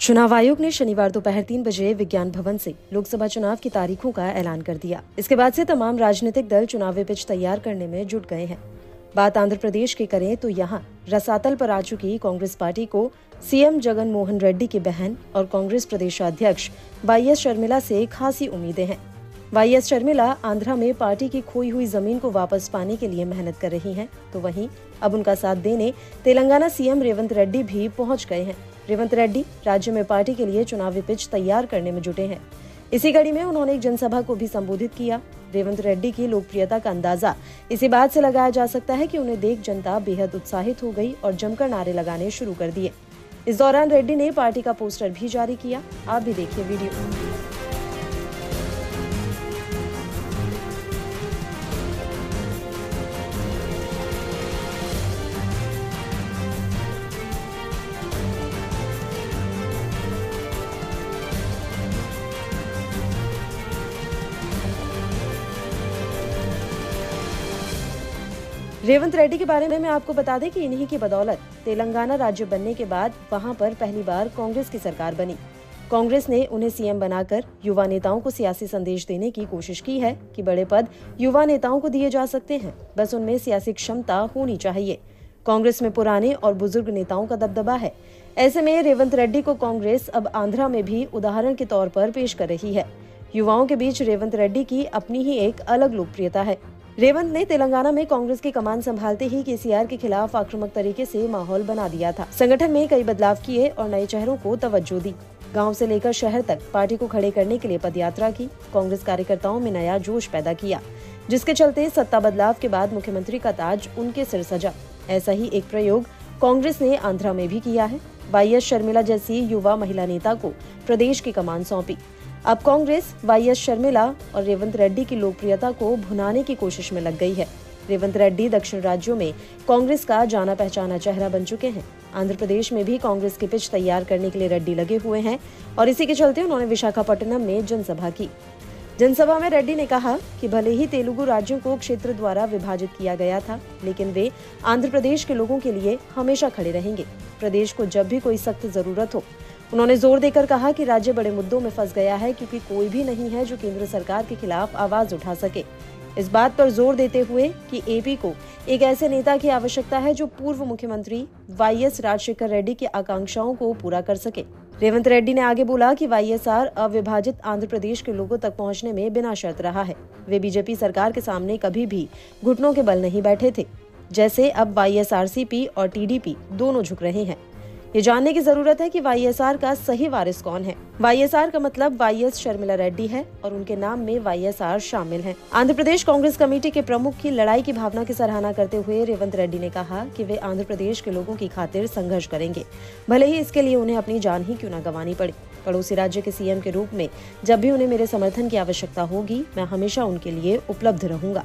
चुनाव आयोग ने शनिवार दोपहर 3 बजे विज्ञान भवन से लोकसभा चुनाव की तारीखों का ऐलान कर दिया। इसके बाद से तमाम राजनीतिक दल चुनावी पिच तैयार करने में जुट गए हैं। बात आंध्र प्रदेश की करें तो यहां रसातल पर आ चुकी कांग्रेस पार्टी को सीएम जगन मोहन रेड्डी की बहन और कांग्रेस प्रदेशाध्यक्ष वाईएस शर्मिला से खासी उम्मीदें हैं। वाईएस शर्मिला आंध्रा में पार्टी की खोई हुई जमीन को वापस पाने के लिए मेहनत कर रही हैं, तो वहीं अब उनका साथ देने तेलंगाना सीएम रेवंत रेड्डी भी पहुंच गए हैं। रेवंत रेड्डी राज्य में पार्टी के लिए चुनावी पिच तैयार करने में जुटे हैं। इसी कड़ी में उन्होंने एक जनसभा को भी संबोधित किया। रेवंत रेड्डी की लोकप्रियता का अंदाजा इसी बात से लगाया जा सकता है कि उन्हें देख जनता बेहद उत्साहित हो गई और जमकर नारे लगाने शुरू कर दिए। इस दौरान रेड्डी ने पार्टी का पोस्टर भी जारी किया। आप भी देखिए वीडियो। रेवंत रेड्डी के बारे में मैं आपको बता दें कि इन्हीं की बदौलत तेलंगाना राज्य बनने के बाद वहां पर पहली बार कांग्रेस की सरकार बनी। कांग्रेस ने उन्हें सीएम बनाकर युवा नेताओं को सियासी संदेश देने की कोशिश की है कि बड़े पद युवा नेताओं को दिए जा सकते हैं, बस उनमें सियासी क्षमता होनी चाहिए। कांग्रेस में पुराने और बुजुर्ग नेताओं का दबदबा है। ऐसे में रेवंत रेड्डी को कांग्रेस अब आंध्रा में भी उदाहरण के तौर पर पेश कर रही है। युवाओं के बीच रेवंत रेड्डी की अपनी ही एक अलग लोकप्रियता है। रेवंत ने तेलंगाना में कांग्रेस की कमान संभालते ही केसीआर के खिलाफ आक्रामक तरीके से माहौल बना दिया था। संगठन में कई बदलाव किए और नए चेहरों को तवज्जो दी। गांव से लेकर शहर तक पार्टी को खड़े करने के लिए पदयात्रा की। कांग्रेस कार्यकर्ताओं में नया जोश पैदा किया, जिसके चलते सत्ता बदलाव के बाद मुख्यमंत्री का ताज उनके सिर सजा। ऐसा ही एक प्रयोग कांग्रेस ने आंध्रा में भी किया है। वाईएस शर्मिला जैसी युवा महिला नेता को प्रदेश की कमान सौंपी। अब कांग्रेस वाईएस शर्मिला और रेवंत रेड्डी की लोकप्रियता को भुनाने की कोशिश में लग गई है। रेवंत रेड्डी दक्षिण राज्यों में कांग्रेस का जाना पहचाना चेहरा बन चुके हैं। आंध्र प्रदेश में भी कांग्रेस की पिच तैयार करने के लिए रेड्डी लगे हुए हैं और इसी के चलते उन्होंने विशाखापट्टनम में जनसभा की। जनसभा में रेड्डी ने कहा कि भले ही तेलुगु राज्यों को क्षेत्र द्वारा विभाजित किया गया था, लेकिन वे आंध्र प्रदेश के लोगों के लिए हमेशा खड़े रहेंगे। प्रदेश को जब भी कोई सख्त जरूरत हो। उन्होंने जोर देकर कहा कि राज्य बड़े मुद्दों में फंस गया है, क्योंकि कोई भी नहीं है जो केंद्र सरकार के खिलाफ आवाज उठा सके। इस बात पर जोर देते हुए कि एपी को एक ऐसे नेता की आवश्यकता है जो पूर्व मुख्यमंत्री वाईएस राजशेखर रेड्डी की आकांक्षाओं को पूरा कर सके। रेवंत रेड्डी ने आगे बोला कि वाईएसआर अविभाजित आंध्र प्रदेश के लोगों तक पहुंचने में बिना शर्त रहा है। वे बीजेपी सरकार के सामने कभी भी घुटनों के बल नहीं बैठे थे, जैसे अब वाईएसआरसीपी और टीडीपी दोनों झुक रहे हैं। ये जानने की जरूरत है कि वाईएसआर का सही वारिस कौन है। वाईएसआर का मतलब वाईएस शर्मिला रेड्डी है और उनके नाम में वाईएसआर शामिल है। आंध्र प्रदेश कांग्रेस कमेटी के प्रमुख की लड़ाई की भावना की सराहना करते हुए रेवंत रेड्डी ने कहा कि वे आंध्र प्रदेश के लोगों की खातिर संघर्ष करेंगे, भले ही इसके लिए उन्हें अपनी जान ही क्यों न गंवानी पड़े। पड़ोसी राज्य के सीएम के रूप में जब भी उन्हें मेरे समर्थन की आवश्यकता होगी, मैं हमेशा उनके लिए उपलब्ध रहूंगा।